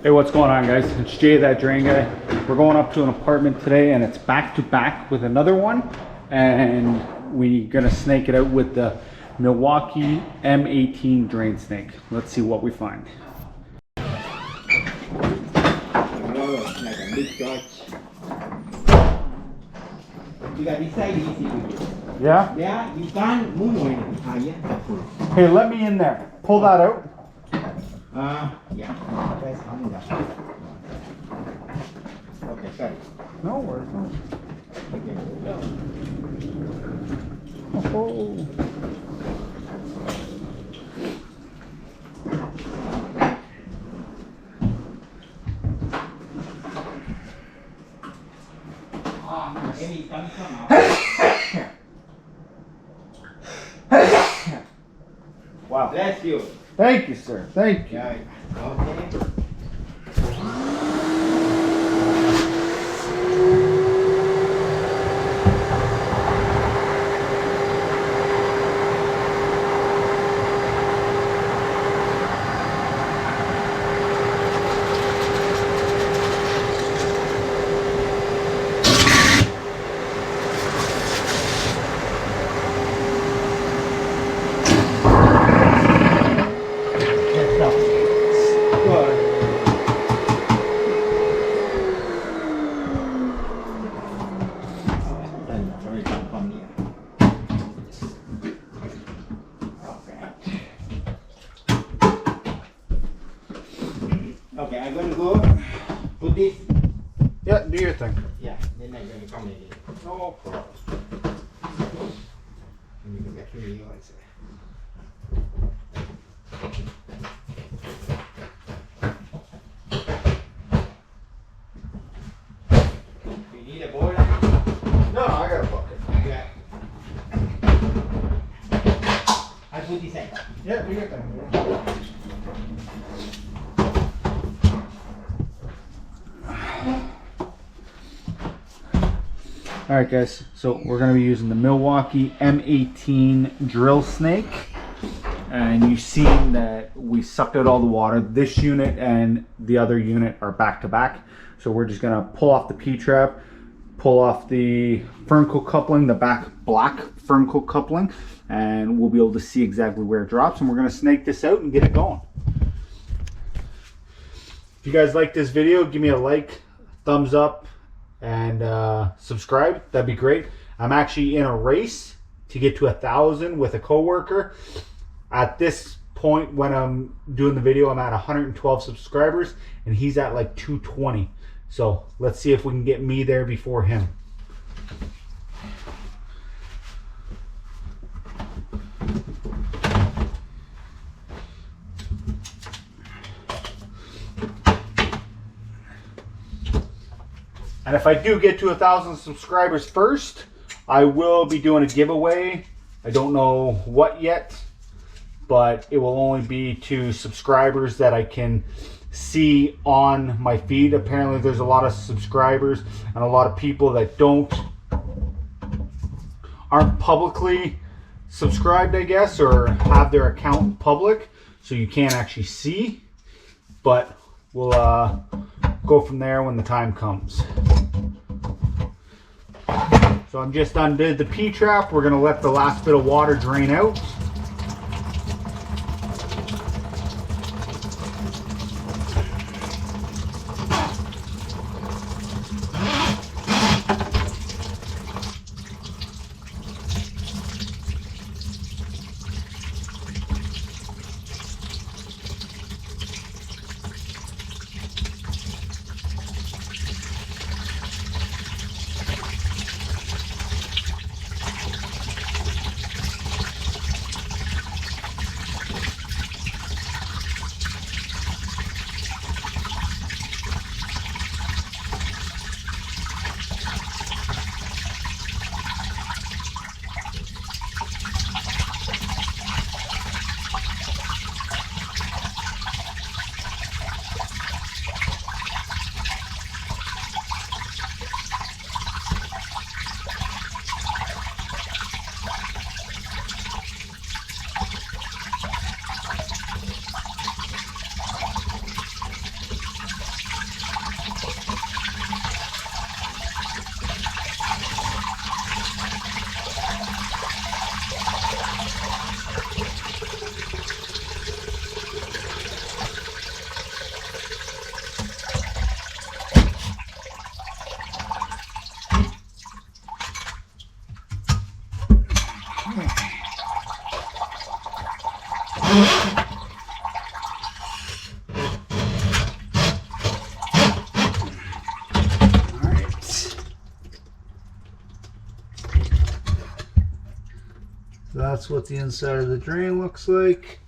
Hey, what's going on, guys? It's Jay, that drain guy. We're going up to an apartment today, and it's back to back with another one, and we're gonna snake it out with the Milwaukee M18 drain snake. Let's see what we find. You got this side easy. Yeah? Yeah, you can't move anything. Yeah. Hey, let me in there. Pull that out. Yeah. Press on that. Okay, sorry. No worries. Okay. Oh. Any come out. Wow. Bless you. Thank you, sir. Thank you. Yeah. Okay. Okay, I'm gonna go put this. Yeah, do your thing. Yeah, then I'm gonna come in. No problem. And you can get through the lights. You need a board? No, I got a bucket. Yeah. I put this in. Yeah, do your thing. Alright guys, so we're going to be using the Milwaukee M18 drill snake, and you've seen that we sucked out all the water. This unit and the other unit are back to back, so we're just going to pull off the P-trap, pull off the Fernco coupling, the back black Fernco coupling, and we'll be able to see exactly where it drops, and we're going to snake this out and get it going. If you guys like this video, give me a like, thumbs up, and subscribe. That'd be great. I'm actually in a race to get to 1,000 with a coworker. At this point when I'm doing the video, I'm at 112 subscribers and he's at like 220. So let's see if we can get me there before him. And if I do get to 1,000 subscribers first, I will be doing a giveaway. I don't know what yet, but it will only be to subscribers that I can see on my feed. Apparently there's a lot of subscribers and a lot of people that aren't publicly subscribed, I guess, or have their account public, so you can't actually see. But we'll go from there when the time comes. So I'm just undid the P-trap. We're going to let the last bit of water drain out. That's what the inside of the drain looks like.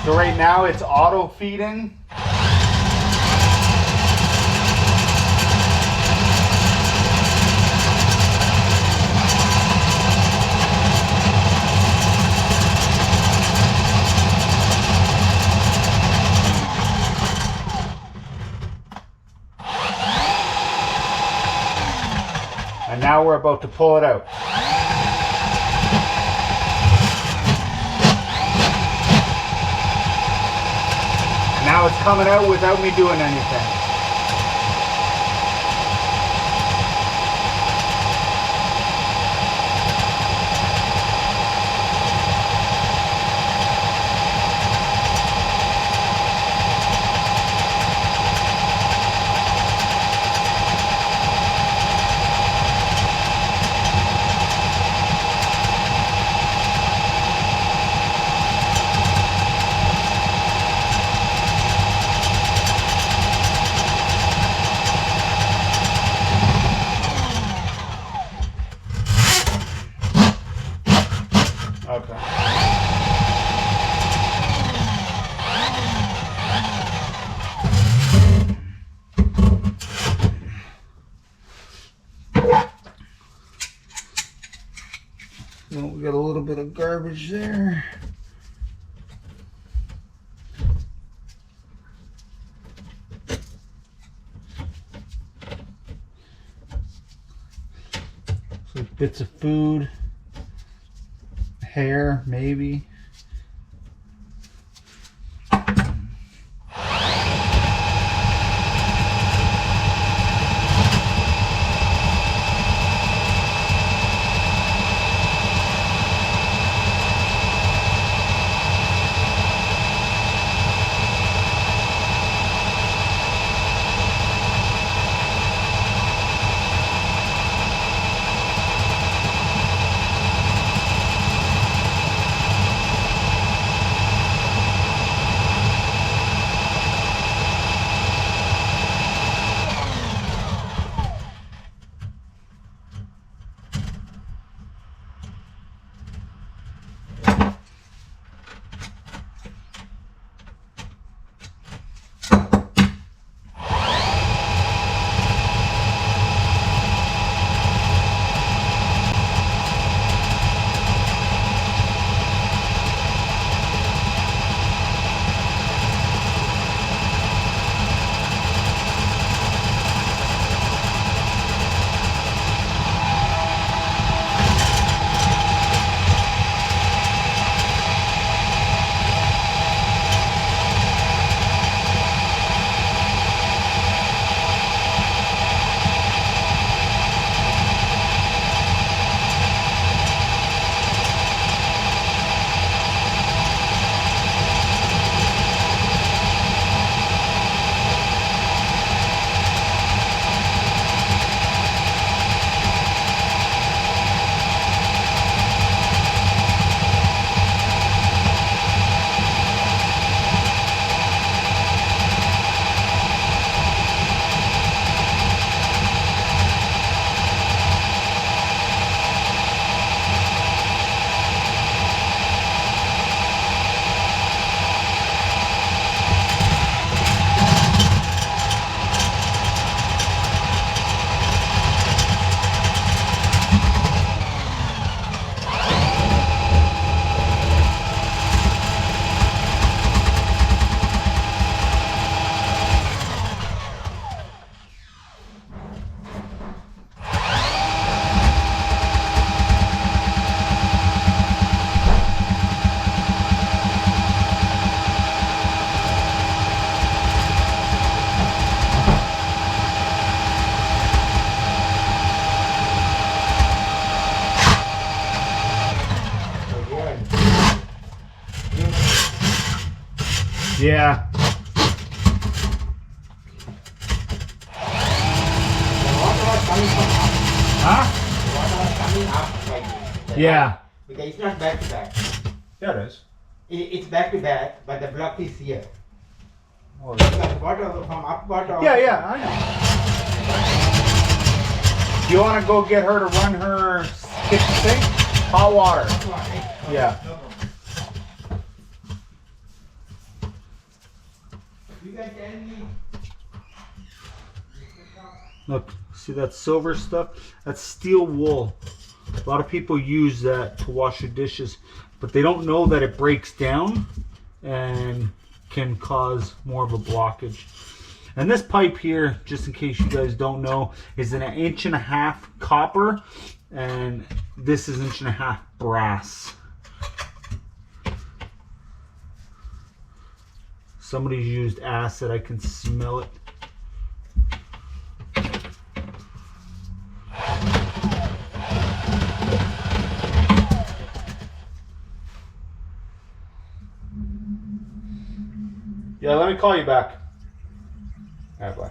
So right now it's auto feeding. And now we're about to pull it out. Now it's coming out without me doing anything. Okay. Well, we got a little bit of garbage there. So bits of food. Hair, maybe. Yeah. The water was coming from up. Huh? The water was coming up like this. Yeah. Because it's not back to back. Yeah, it is. It's back to back, but the block is here. Oh, Because water from up water. yeah, I know. You want to go get her to run her kitchen sink? Hot water. Yeah. You can tell me. Look, see that silver stuff? That's steel wool. A lot of people use that to wash their dishes, but they don't know that it breaks down and can cause more of a blockage. And this pipe here, just in case you guys don't know, is an 1.5 inch copper, and this is 1.5 inch brass. Somebody's used acid, I can smell it. Yeah, let me call you back. All right, bye.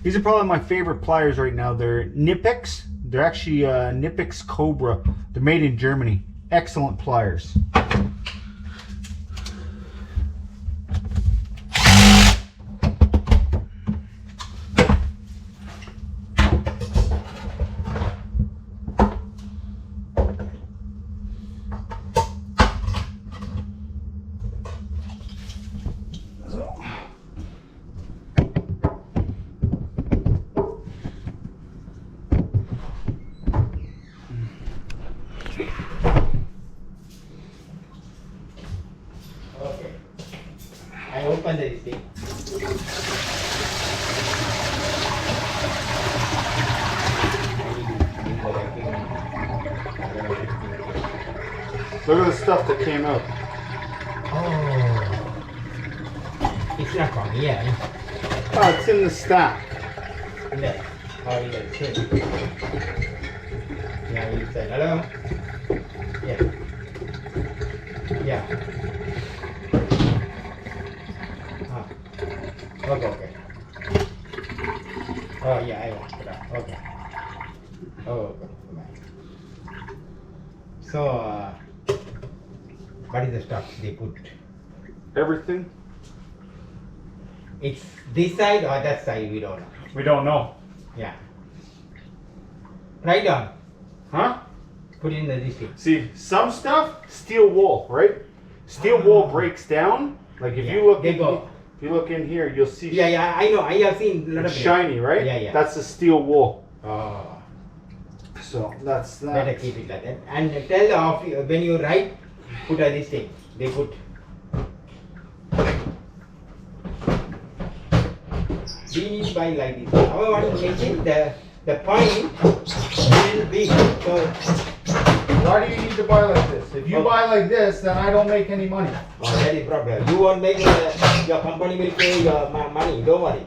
These are probably my favorite pliers right now. They're Knipex. They're actually Knipex Cobra. They're made in Germany. Excellent pliers. Okay. I open this thing. Look at the stuff that came out. Oh. It's not from here. Oh, it's in the stack. There. Oh, yeah, it's here. Yeah, you said hello. Yeah. Yeah. Ah. Okay, okay. Oh, yeah, I want it. Okay. Oh, okay. So, what is the stuff they put? Everything? It's this side or that side, we don't know. We don't know. Yeah. Write down. Huh? Put in the this thing. See, some stuff, steel wool, right? Steel wool breaks down. Like if you look They go. if you look in here, you'll see Yeah, yeah, I know. I have seen a lot of it's it. shiny, right? Yeah, yeah. That's the steel wool. Oh, So that's that. better keep it like that. And tell the office, when you write, put this thing. They put. We need to buy like this. Our one machine, the point will be so. Why do you need to buy like this? If you buy like this, then I don't make any money. Oh, that is problem. You won't make your company will pay your money. Don't worry.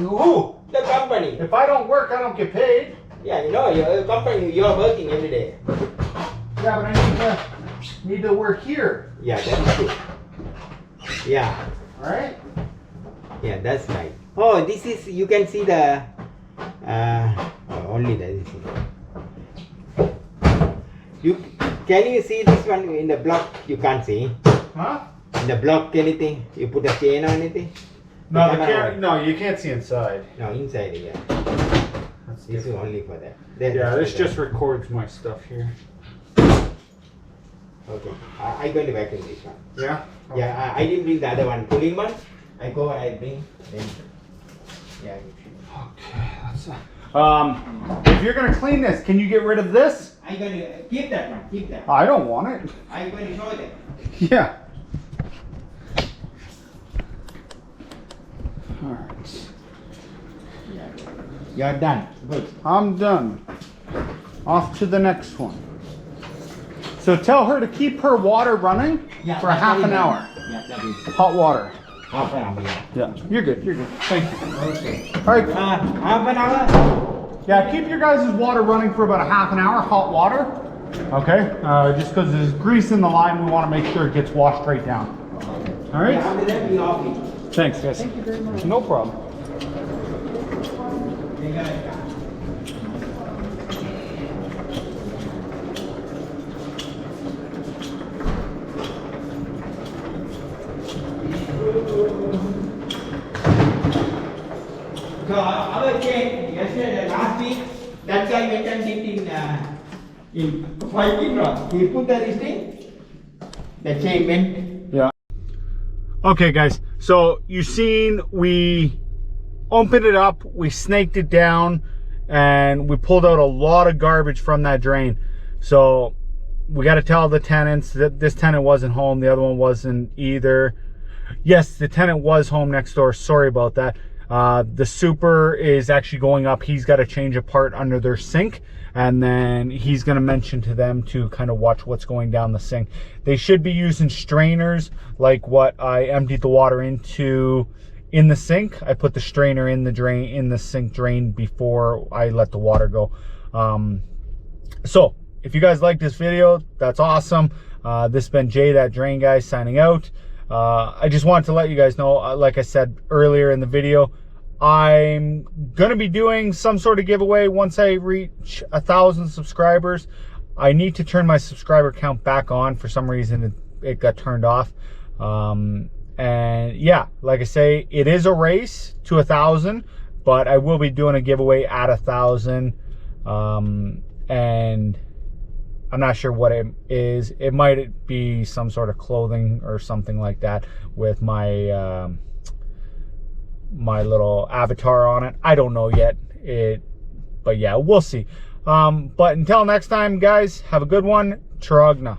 Who? The company. If I don't work, I don't get paid. Yeah, you know, your company, you're working every day. Yeah, but I need to work here. Yeah, that is true. Yeah, All right? yeah, that's right. Oh, this is, you can see the, only the, can you see this one in the block? You can't see. Huh? In the block anything? You put a chain or anything? No, the camera camera, one. no, you can't see inside. No, inside, yeah. That's This is different. only for that. Then Yeah, this for just that. records my stuff here. Okay. I'm going to vacuum this one. Yeah? Yeah, I didn't bring the other one. Cooling one. I bring. Then. Yeah. Okay, that's if you're gonna clean this, can you get rid of this? I'm going to keep that one. Keep that. I don't want it. I'm going to show that. Yeah. Alright. You're done. Good. I'm done. Off to the next one. So tell her to keep her water running for that's half very an good. hour. Yeah, that is Hot water. half an hour. Yeah. Yeah, you're good. You're good. Thank you. Okay. All right. Half an hour. Yeah, keep your guys' water running for about a half an hour, hot water. Okay. Just because there's grease in the line, we want to make sure it gets washed right down. All right. Yeah, after that we off it. Thanks, guys. Thank you very much. No problem. So our chain yesterday, last week, that guy went and did in 5 rod. He put this thing, the chain went. Yeah. Okay, guys. So you seen we opened it up, we snaked it down, and we pulled out a lot of garbage from that drain. So we got to tell the tenants that this tenant wasn't home, the other one wasn't either. Yes, the tenant was home next door. Sorry about that. The super is actually going up. He's got to change a part under their sink, and then he's going to mention to them to kind of watch what's going down the sink. They should be using strainers like what I emptied the water into in the sink. I put the strainer in the drain, in the sink drain, before I let the water go. So if you guys like this video, that's awesome. This has been Jay, that drain guy, signing out. I just wanted to let you guys know, like I said earlier in the video, I'm gonna be doing some sort of giveaway once I reach 1,000 subscribers. I need to turn my subscriber count back on. For some reason it got turned off. And yeah, like I say, it is a race to 1,000, but I will be doing a giveaway at 1,000. And I'm not sure what it is. It might be some sort of clothing or something like that with my my little avatar on it. I don't know yet. But yeah, we'll see. But until next time, guys, have a good one. Taragna.